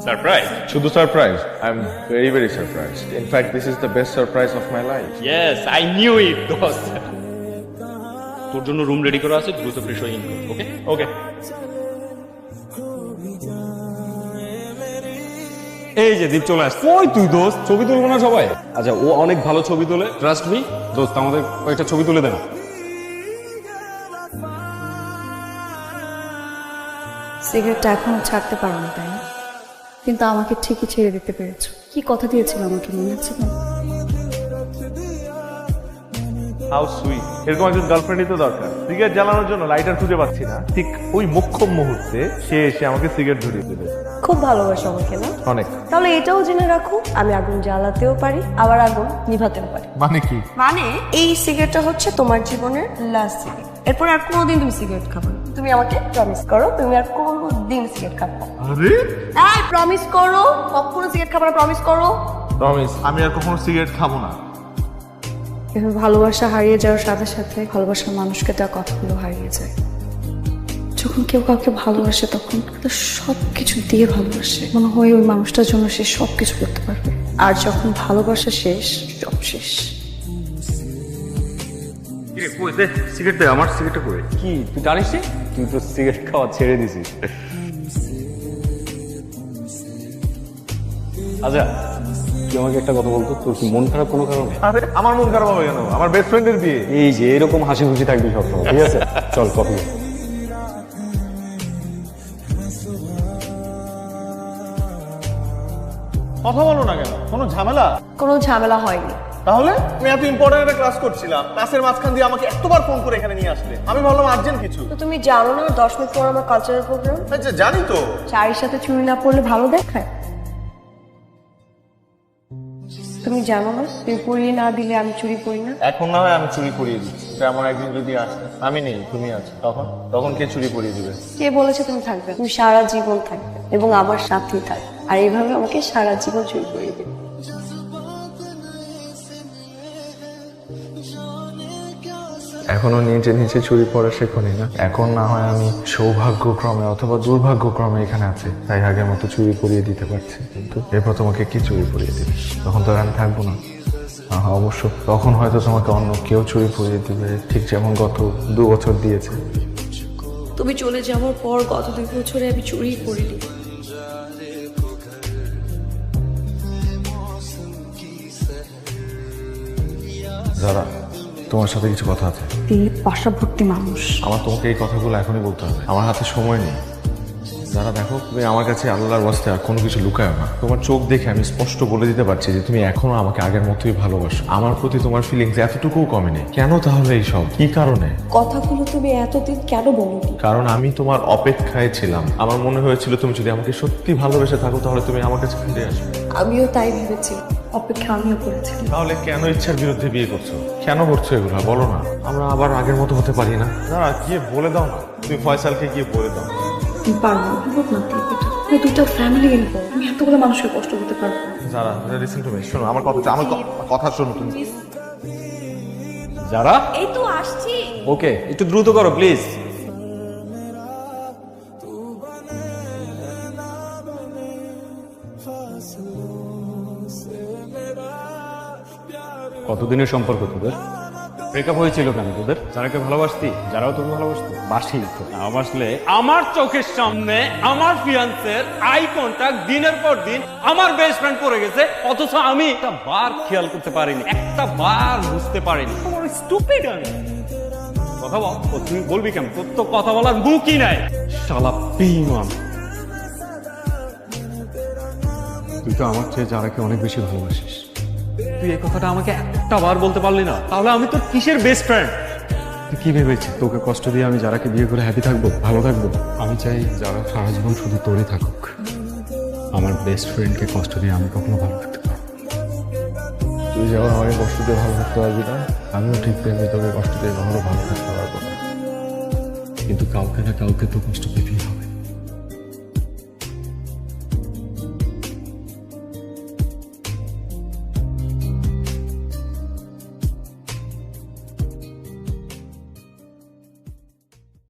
Surprise? শুধু surprise? I am very very surprised. In fact this is the best surprise of my life. Yes, I knew it দোস্ত। তোর জন্য room ready করা আছে, দ্রুত fresh হয়ে ইন কর। ওকে ওকে। এই যে দীপ চলে আসছে। কই তুই দোস্ত? ছবি তুলবো না সবাই? আচ্ছা, ও অনেক ভালো ছবি তোলে, ট্রাস্ট মি। দোস্ত আমাদের কয়েকটা ছবি তুলে দে না। সিগারেটটা এখনো ছাড়তে পারো না, তাই না? কিন্তু আমাকে ঠিকই ছেড়ে দিতে পেরেছো। কি কথা দিয়েছিল আমাকে, মনে আছে না? How sweet. এরকম একজন গার্লফ্রেন্ডই তো দরকার। সিগারেট জ্বালানোর জন্য লাইটার খুঁজে পাচ্ছি না, ঠিক ওই মোক্ষম মুহূর্তে সে এসে আমাকে সিগারেট ধরিয়ে দিল। খুব ভালোবাসো আমাকে না? অনেক। তাহলে এটাও জেনে রাখো, আমি আগুন জ্বালাতেও পারি, আবার আগুন নিভাতেও পারি। মানে কি? মানে এই সিগারেটটা হচ্ছে তোমার জীবনের লাস্ট সিগারেট। এরপর আর কোনোদিন তুমি সিগারেট খাবে না। তুমি আমাকে প্রমিস করো, তুমি আর কোনোদিন সিগারেট খাবে না। আরে এই প্রমিস করো, কখনো সিগারেট খাবে না, প্রমিস করো। প্রমিস, আমি আর কখনো সিগারেট খাবো না। এভাবে ভালোবাসা হারিয়ে যাওয়ার সাথে সাথে ভালোবাসার মানুষকে দেওয়া কথাগুলো হারিয়ে যায়। যখন কেউ কাউকে ভালোবাসে তখন তার সবকিছু দিয়ে ভালোবাসে, মনে হয় ওই মানুষটার জন্য সে সবকিছু করতে পারবে। আর যখন ভালোবাসা শেষ, সব শেষ। সিগারেট দে, আমার সিগারেটটা করে। কি তুই জানিস? তুই তো সিগারেট খাওয়া ছেড়ে দিছিস। আচ্ছা, তুই আমাকে একটা কথা বলতো, তোর কি মন খারাপ কোনো কারণে? আরে আমার মন খারাপ হবে কেন? আমার বেস্ট ফ্রেন্ডের বিয়ে। এই যে এরকম হাসি খুশি থাকবি সবসময়, ঠিক আছে? চল কফি। কথা বলো না কেন? কোনো ঝামেলা? কোনো ঝামেলা হয়নি। তাহলে আমি এত ইম্পর্টেন্ট একটা ক্লাস করছিলাম, ক্লাসের মাঝখান দিয়ে আমাকে এতবার ফোন করে এখানে নিয়ে আসলে। আমি ভাবলাম আর্জেন্ট কিছু। তো তুমি জানো না 10 মিনিট পর আমার কালচারাল প্রোগ্রাম? আচ্ছা জানি তো। শাড়ির সাথে চুড়ি না পরলে ভালো দেখায়? তুমি জানো না তুমি পরিয়ে না দিলে আমি চুরি পরি না? এখন না হয় আমি চুরি পরিয়ে দিচ্ছি, এমন একদিন যদি আসে আমি নেই, তুমি আছো, তখন তখন কে চুরি পরিয়ে দিবে? কে বলেছে তুমি থাকবে? তুমি সারা জীবন থাকবে এবং আমার সাথেই থাকবে, আর এইভাবে আমাকে সারা জীবন চুরি করিয়ে দেবে। এখনো নিজে নিজে চুরি পড়া শেখনি না? এখন না হয় আমি সৌভাগ্যক্রমে অথবা দুর্ভাগ্যক্রমে এখানে আছি, তাই আগের মতো চুরি পরিয়ে দিতে পারছি। কিন্তু এরপর তোমাকে কি চুরি পরিয়ে দিবে? তখন তো আর আমি থাকবো না। অবশ্য তখন হয়তো তোমাকে অন্য কেউ চুরি পরিয়ে দিবে, ঠিক যেমন গত 2 বছর দিয়েছে। তুমি চলে যাওয়ার পর গত 2 বছরে আমি চুরি করিনি। যারা তোমার সাথে কিছু কথা আছে। পাশাভর্তি মানুষ। আমার তোমাকে এই কথাগুলো এখনই বলতে হবে, আমার হাতে সময় নেই। যারা দেখো, তুমি আমার কাছে আল্লাহর ওয়াস্তে আর কোনো কিছু লুকায়ো না। তোমার চোখ দেখে আমি স্পষ্ট বলে দিতে পারছি যে তুমি এখনো আমাকে আগের মতোই ভালোবাসো। আমার প্রতি তোমার ফিলিংস এতটুকুও কমেনি। কেন তাহলে এইসব? কি কারণে? কথাগুলো তুমি এতদিন কেন বলোনি? কারণ আমি তোমার অপেক্ষায় ছিলাম। আমার মনে হয়েছিল তুমি যদি আমাকে সত্যি ভালোবেসে থাকো তাহলে তুমি আমার কাছে ফিরে আসবে। আমিও তাই ভেবেছি, অপেক্ষা আমিও করেছিলাম। তাহলে কেন ইচ্ছার বিরুদ্ধে বিয়ে করছো? কেন করছো এগুলো বলো না? আমরা আবার আগের মতো হতে পারি না? না, গিয়ে বলে দাও না, তুমি ফয়সালকে গিয়ে বলে দাও। পারবো না, দুটো ফ্যামিলি ইনভলভ, আমি এতগুলো মানুষকে কষ্ট দিতে পারবো না। যারা লিসেন টু মি, শোনো আমার কথা, আমার কথা শোনো তুমি। যারা, এই তো আসছি। ওকে, একটু দ্রুত করো প্লিজ। কতদিনের সম্পর্ক তোদের? ব্রেকআপ হয়েছিল কেন তোদের? যারাকে ভালোবাসতি, যারাও তোকে ভালোবাসতো? বাসি তো না বাসলে। আমার চোখের সামনে আমার ফিয়ান্সের আই কন্টাক্ট দিনের পর দিন আমার বেস্ট ফ্রেন্ড পড়ে গেছে, অথচ আমি একটা বার খেয়াল করতে পারিনি, একটা বার বুঝতে পারিনি। তোমার স্টুপিড আমি। কথা বল। ও তুই বলবি কেন? তোর তো কথা বলার মুখই নাই। শালা বেঈমান। তুই তো আমার চেয়ে যারাকে অনেক বেশি ভালোবাসিস। তুই এই কথাটা আমাকে একটা বার বলতে পারলি না? তাহলে আমি তোর কিসের বেস্ট ফ্রেন্ড? তুই কি ভেবেছিস তোকে কষ্ট দিয়ে আমি যারাকে বিয়ে করে হ্যাপি থাকবো, ভালো থাকবো? আমি চাই যারা সারা জীবন শুধু তোরই থাকুক। আমার বেস্ট ফ্রেন্ডকে কষ্ট দিয়ে আমি কখনো ভালো থাকতে পারবো। তুই যেমন আমাকে কষ্ট দিয়ে ভালো থাকতে পারবি না, আমিও ঠিক তেমনি তোকে কষ্ট দিয়ে কখনো ভালো থাকতে পারবো না। কিন্তু কাউকে না কাউকে তো কষ্ট পেতেই হবে।